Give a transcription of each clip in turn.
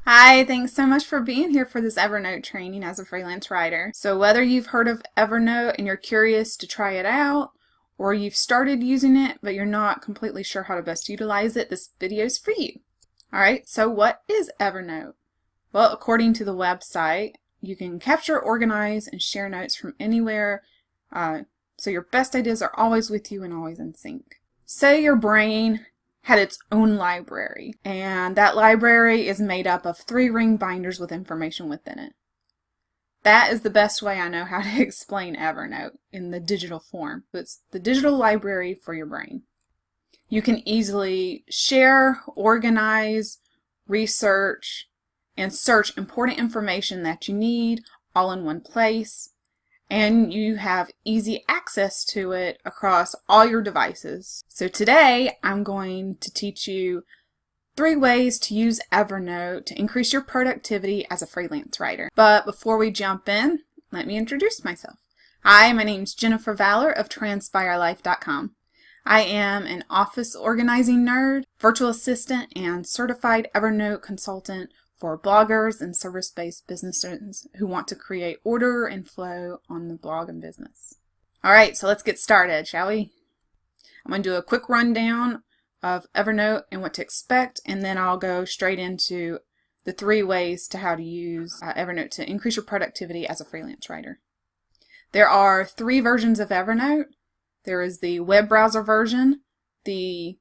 Hi, thanks so much for being here for this Evernote training as a freelance writer. So whether you've heard of Evernote and you're curious to try it out, or you've started using it but you're not completely sure how to best utilize it, this video is for you. Alright, so what is Evernote? Well, according to the website, you can capture, organize, and share notes from anywhere, so your best ideas are always with you and always in sync. Say your brain had its own library, and that library is made up of 3-ring binders with information within it. That is the best way I know how to explain Evernote in the digital form. It's the digital library for your brain. You can easily share, organize, research, and search important information that you need all in one place. And you have easy access to it across all your devices. So today I'm going to teach you 3 ways to use Evernote to increase your productivity as a freelance writer. But before we jump in, let me introduce myself. Hi, my name is Jennifer Valor of TranspireLife.com. I am an office organizing nerd, virtual assistant, and certified Evernote consultant for bloggers and service-based businesses who want to create order and flow on the blog and business. Alright, so let's get started, shall we? I'm going to do a quick rundown of Evernote and what to expect, and then I'll go straight into the 3 ways to how to use Evernote to increase your productivity as a freelance writer. There are 3 versions of Evernote. There is the web browser version, the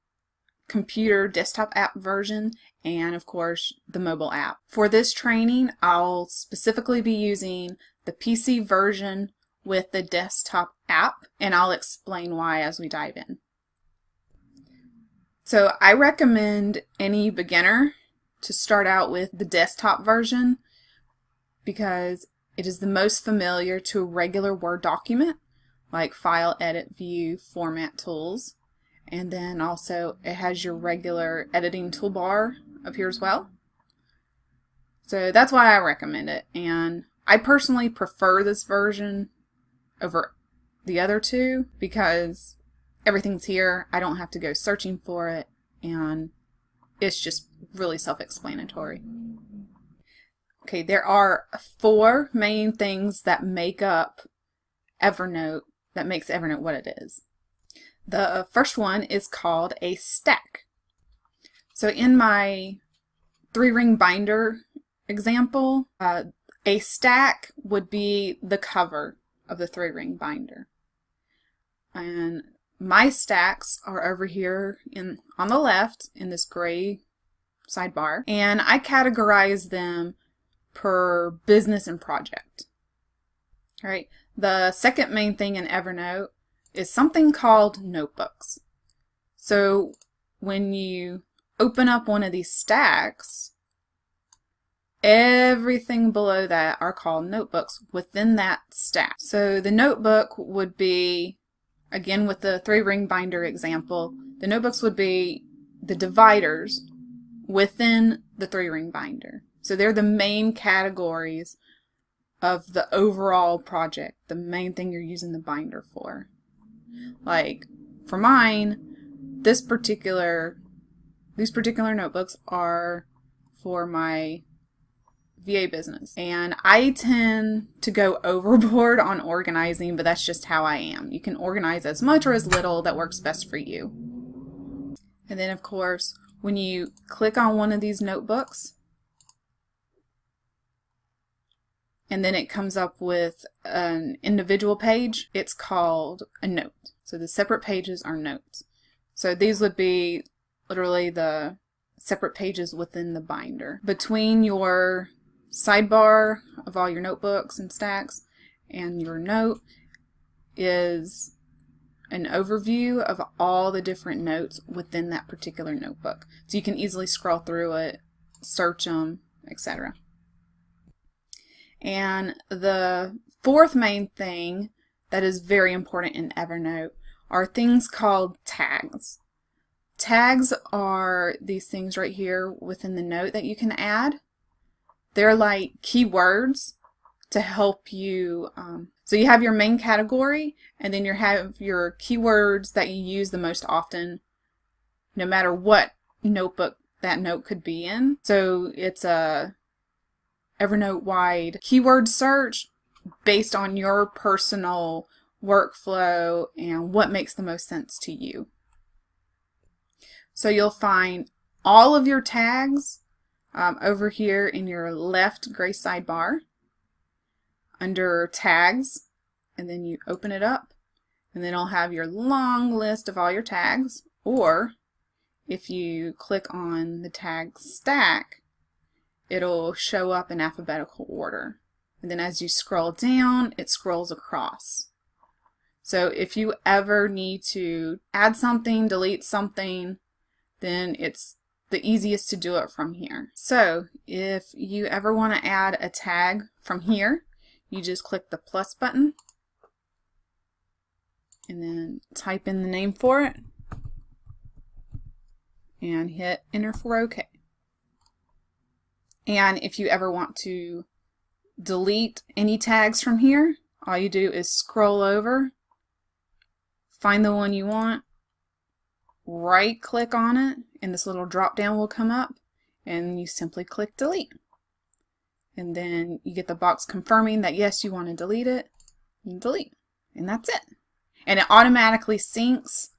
computer desktop app version, and of course the mobile app. For this training, I'll specifically be using the PC version with the desktop app, and I'll explain why as we dive in. So I recommend any beginner to start out with the desktop version because it is the most familiar to a regular Word document, like file, edit, view, format tools. And then also it has your regular editing toolbar up here as well. So that's why I recommend it. And I personally prefer this version over the other 2 because everything's here. I don't have to go searching for it, and it's just really self-explanatory. Okay, there are 4 main things that make up Evernote, that makes Evernote what it is. The first one is called a stack. So in my 3-ring binder example, a stack would be the cover of the 3-ring binder. And my stacks are over here on the left in this gray sidebar, and I categorize them per business and project. All right. The second main thing in Evernote is something called notebooks. So when you open up one of these stacks, everything below that are called notebooks within that stack. So the notebook would be, again with the 3-ring binder example, the notebooks would be the dividers within the 3-ring binder. So they're the main categories of the overall project, the main thing you're using the binder for. Like for mine, these particular notebooks are for my VA business, and I tend to go overboard on organizing, but that's just how I am. You can organize as much or as little that works best for you. And then of course, when you click on one of these notebooks, and then it comes up with an individual page, it's called a note. So the separate pages are notes. So these would be literally the separate pages within the binder. Between your sidebar of all your notebooks and stacks and your note is an overview of all the different notes within that particular notebook. So you can easily scroll through it, search them, etc. And the 4th main thing that is very important in Evernote are things called tags. Tags are these things right here within the note that you can add. They're like keywords to help you. So you have your main category, and then you have your keywords that you use the most often, no matter what notebook that note could be in. So it's a Evernote-wide keyword search based on your personal workflow and what makes the most sense to you. So you'll find all of your tags over here in your left gray sidebar under tags, and then you open it up and then it'll have your long list of all your tags, or if you click on the tag stack, it'll show up in alphabetical order. And then as you scroll down, it scrolls across. So if you ever need to add something, delete something, then it's the easiest to do it from here. So if you ever want to add a tag from here, you just click the plus button and then type in the name for it and hit enter for OK. And if you ever want to delete any tags from here, all you do is scroll over, find the one you want, right click on it, and this little drop down will come up, and you simply click delete. And then you get the box confirming that yes, you want to delete it, and delete. And that's it. And it automatically syncs,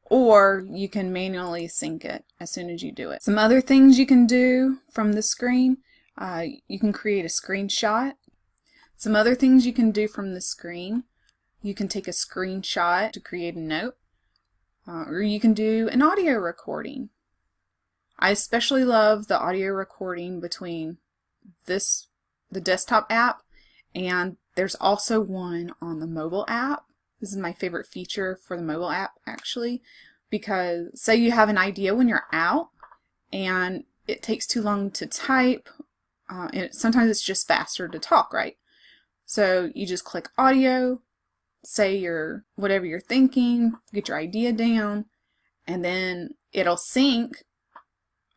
or you can manually sync it as soon as you do it. Some other things you can do from the screen, you can create a screenshot. Some other things you can do from the screen, you can take a screenshot to create a note, or you can do an audio recording. I especially love the audio recording between the desktop app, and there's also one on the mobile app. This is my favorite feature for the mobile app, actually, because say you have an idea when you're out and it takes too long to type, and sometimes it's just faster to talk, right? So you just click audio, say whatever you're thinking, get your idea down, and then it'll sync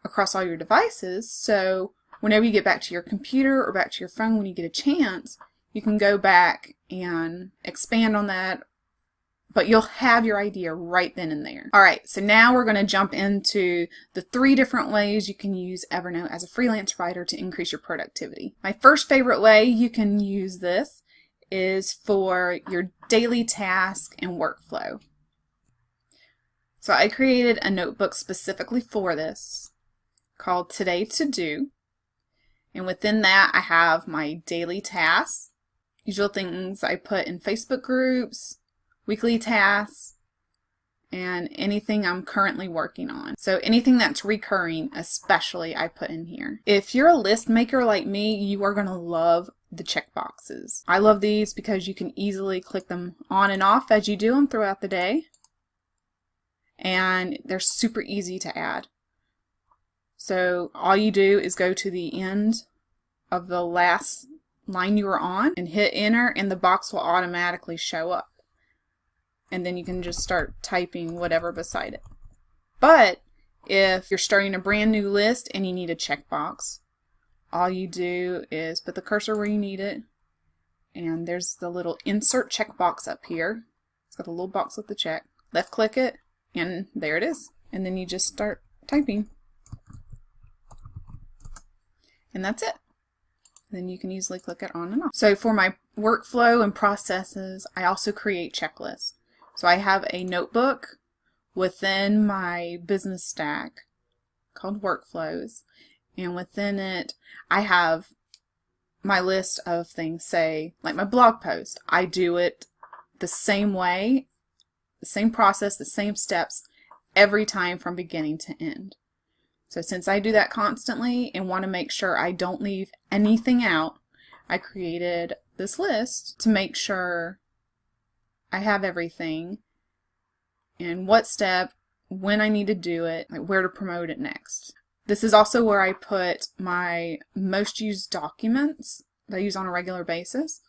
across all your devices. So whenever you get back to your computer or back to your phone when you get a chance, you can go back and expand on that, but you'll have your idea right then and there. Alright, so now we're going to jump into the 3 different ways you can use Evernote as a freelance writer to increase your productivity. My first favorite way you can use this is for your daily task and workflow. So I created a notebook specifically for this called Today To Do, and within that I have my daily tasks, usual things I put in Facebook groups, weekly tasks, and anything I'm currently working on. So anything that's recurring especially I put in here. If you're a list maker like me, you are going to love the checkboxes. I love these because you can easily click them on and off as you do them throughout the day, and they're super easy to add. So all you do is go to the end of the last line you were on and hit enter, and the box will automatically show up. And then you can just start typing whatever beside it. But if you're starting a brand new list and you need a checkbox, all you do is put the cursor where you need it, and there's the little insert checkbox up here. It's got a little box with the check. Left click it, and there it is. And then you just start typing. And that's it. Then you can easily click it on and off. So for my workflow and processes, I also create checklists. So I have a notebook within my business stack called Workflows, and within it I have my list of things, say like my blog post. I do it the same way, the same process, the same steps every time from beginning to end. So since I do that constantly and want to make sure I don't leave anything out, I created this list to make sure I have everything and what step, when I need to do it, like where to promote it next. This is also where I put my most used documents that I use on a regular basis.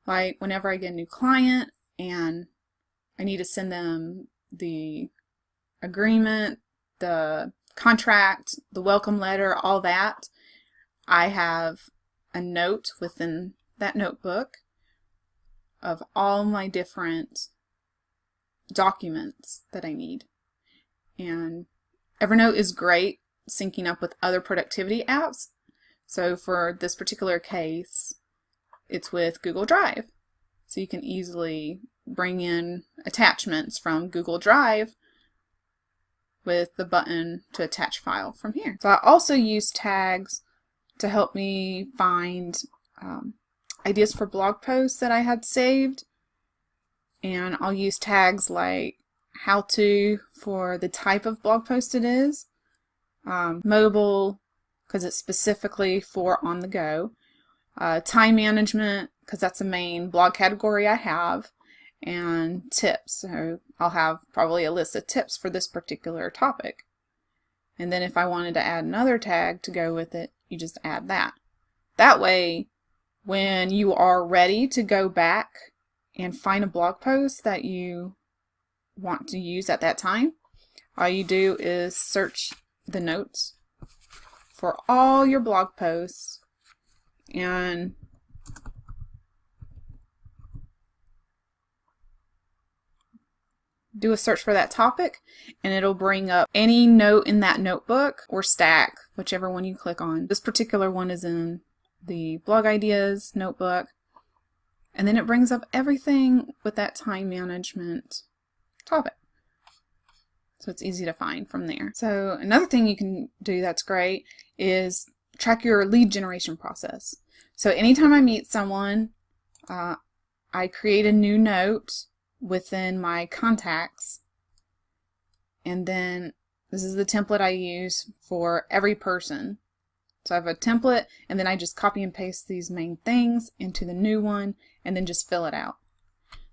Like whenever I get a new client and I need to send them the agreement, the contract, the welcome letter, all that, I have a note within that notebook of all my different documents that I need. And Evernote is great syncing up with other productivity apps. So for this particular case, it's with Google Drive. So you can easily bring in attachments from Google Drive with the button to attach file from here. So I also use tags to help me find ideas for blog posts that I had saved. And I'll use tags like how to for the type of blog post it is, mobile because it's specifically for on the go, time management because that's the main blog category I have, and tips. So I'll have probably a list of tips for this particular topic. And then if I wanted to add another tag to go with it, you just add that. That way, when you are ready to go back and find a blog post that you want to use at that time, all you do is search the notes for all your blog posts and do a search for that topic, and it'll bring up any note in that notebook or stack, whichever one you click on. This particular one is in the blog ideas notebook, and then it brings up everything with that time management topic. So it's easy to find from there. So another thing you can do that's great is track your lead generation process. So anytime I meet someone, I create a new note within my contacts, and then this is the template I use for every person. So I have a template, and then I just copy and paste these main things into the new one and then just fill it out.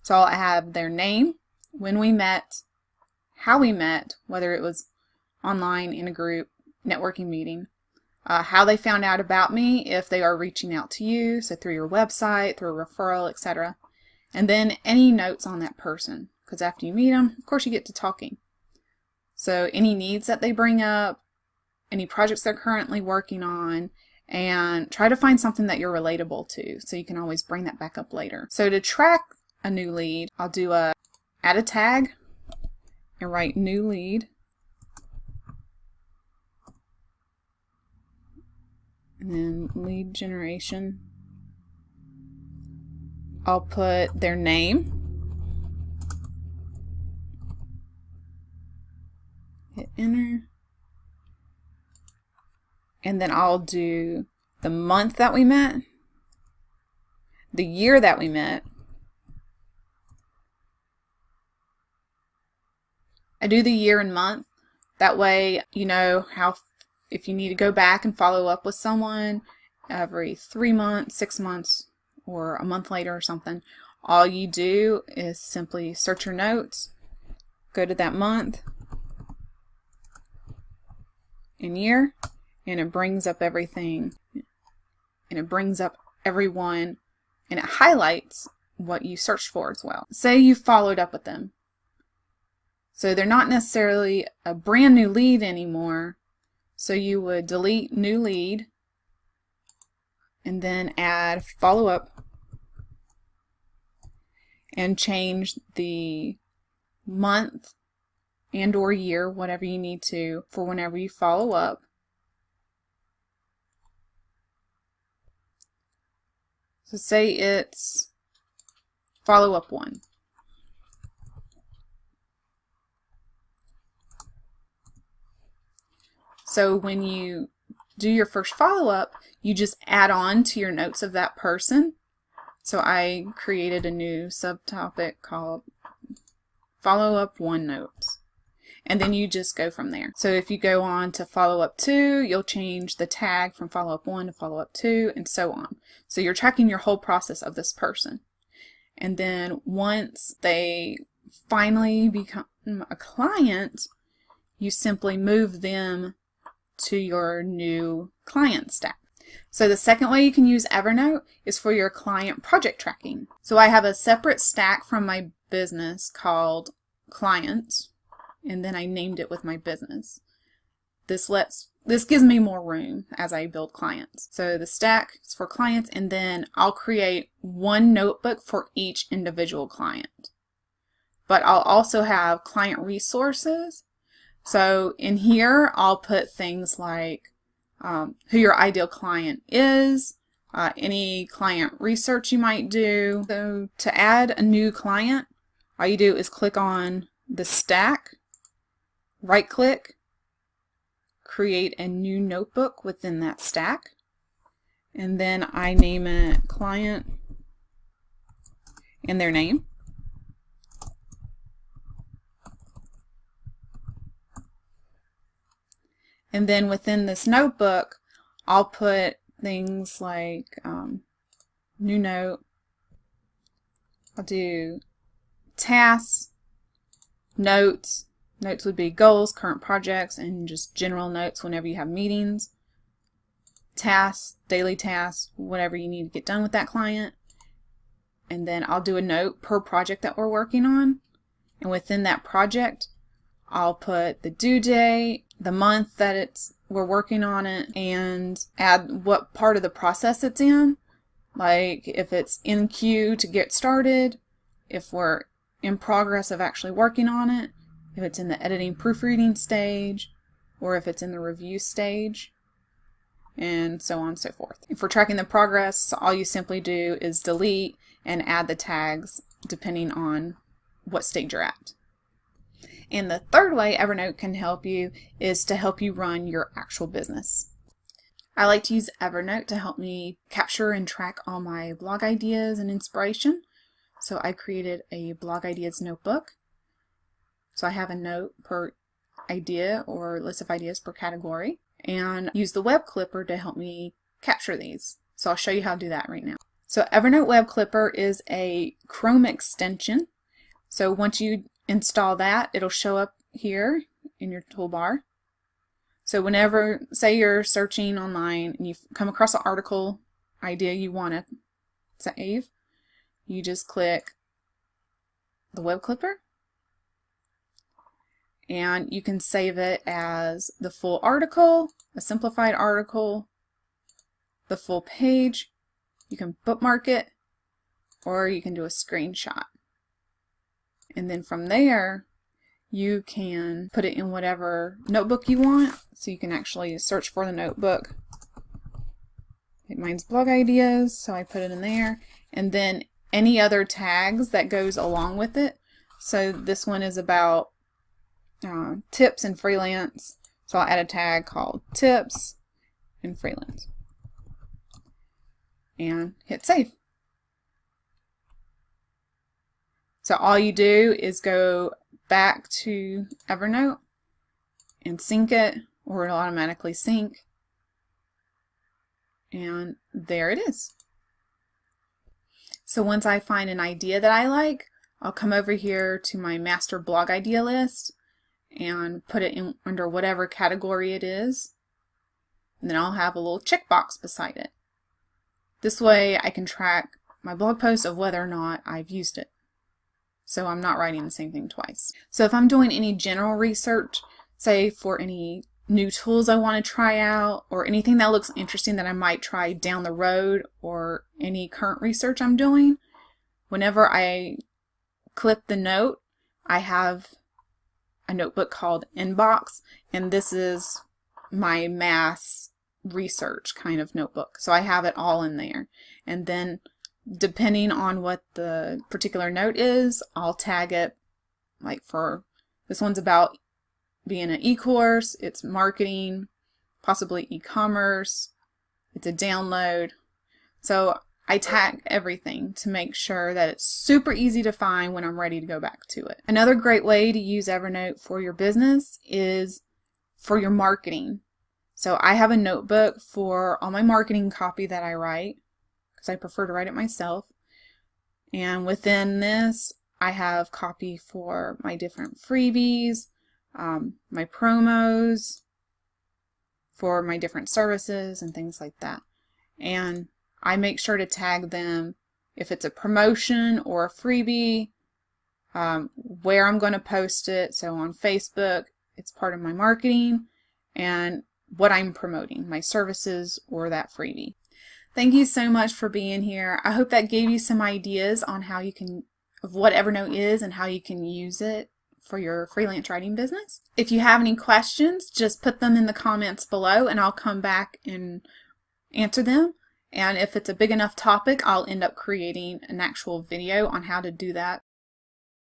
So I'll have their name, when we met, how we met, whether it was online, in a group, networking meeting, how they found out about me if they are reaching out to you, so through your website, through a referral, etc. And then any notes on that person, because after you meet them, of course you get to talking. So any needs that they bring up, any projects they're currently working on, and try to find something that you're relatable to, so you can always bring that back up later. So to track a new lead, I'll do add a tag and write new lead. And then lead generation. I'll put their name, hit enter, and then I'll do the month that we met, the year that we met. I do the year and month, that way you know how, if you need to go back and follow up with someone every 3 months, 6 months, or a month later or something, all you do is simply search your notes, go to that month and year, and it brings up everything, and it brings up everyone, and it highlights what you searched for as well. Say you followed up with them. So they're not necessarily a brand new lead anymore, so you would delete new lead and then add follow up and change the month and or year, whatever you need to, for whenever you follow up. So say it's follow up 1. So when you do your first follow-up, you just add on to your notes of that person. So I created a new subtopic called follow-up 1 notes. And then you just go from there. So if you go on to follow-up 2, you'll change the tag from follow-up 1 to follow-up 2, and so on. So you're tracking your whole process of this person. And then once they finally become a client, you simply move them to your new client stack. So the second way you can use Evernote is for your client project tracking. So I have a separate stack from my business called clients, and then I named it with my business. This gives me more room as I build clients. So the stack is for clients, and then I'll create one notebook for each individual client. But I'll also have client resources. So in here, I'll put things like who your ideal client is, any client research you might do. So to add a new client, all you do is click on the stack, right click, create a new notebook within that stack, and then I name it client and their name. And then within this notebook, I'll put things like new note. I'll do tasks, notes. Notes would be goals, current projects, and just general notes whenever you have meetings. Tasks, daily tasks, whatever you need to get done with that client. And then I'll do a note per project that we're working on. And within that project, I'll put the due date, the month that we're working on it, and add what part of the process it's in. Like if it's in queue to get started, if we're in progress of actually working on it, if it's in the editing proofreading stage, or if it's in the review stage, and so on and so forth. If we're tracking the progress, all you simply do is delete and add the tags depending on what stage you're at. And the third way Evernote can help you is to help you run your actual business. I like to use Evernote to help me capture and track all my blog ideas and inspiration. So I created a blog ideas notebook. So I have a note per idea or list of ideas per category, and use the Web Clipper to help me capture these. So I'll show you how to do that right now. So Evernote Web Clipper is a Chrome extension. So once you install that, it'll show up here in your toolbar. So whenever, say you're searching online and you come across an article idea you want to save, you just click the Web Clipper, and you can save it as the full article, a simplified article, the full page. You can bookmark it, or you can do a screenshot. And then from there, you can put it in whatever notebook you want. So you can actually search for the notebook. Mine's blog ideas, so I put it in there. And then any other tags that goes along with it. So this one is about tips and freelance. So I'll add a tag called tips and freelance. And hit save. So all you do is go back to Evernote and sync it, or it'll automatically sync. And there it is. So once I find an idea that I like, I'll come over here to my master blog idea list and put it in under whatever category it is. And then I'll have a little checkbox beside it. This way I can track my blog post of whether or not I've used it. So I'm not writing the same thing twice. So if I'm doing any general research, say for any new tools I want to try out, or anything that looks interesting that I might try down the road, or any current research I'm doing, whenever I click the note, I have a notebook called Inbox, and this is my mass research kind of notebook. So I have it all in there. And then depending on what the particular note is, I'll tag it. Like for this one's about being an e-course, it's marketing, possibly e-commerce, it's a download. So I tag everything to make sure that it's super easy to find when I'm ready to go back to it. Another great way to use Evernote for your business is for your marketing. So I have a notebook for all my marketing copy that I write, because I prefer to write it myself. And within this, I have copy for my different freebies, my promos, for my different services and things like that. And I make sure to tag them if it's a promotion or a freebie, where I'm going to post it. So on Facebook, it's part of my marketing, and what I'm promoting, my services or that freebie. Thank you so much for being here. I hope that gave you some ideas on how you can, of what Evernote is and how you can use it for your freelance writing business. If you have any questions, just put them in the comments below and I'll come back and answer them. And if it's a big enough topic, I'll end up creating an actual video on how to do that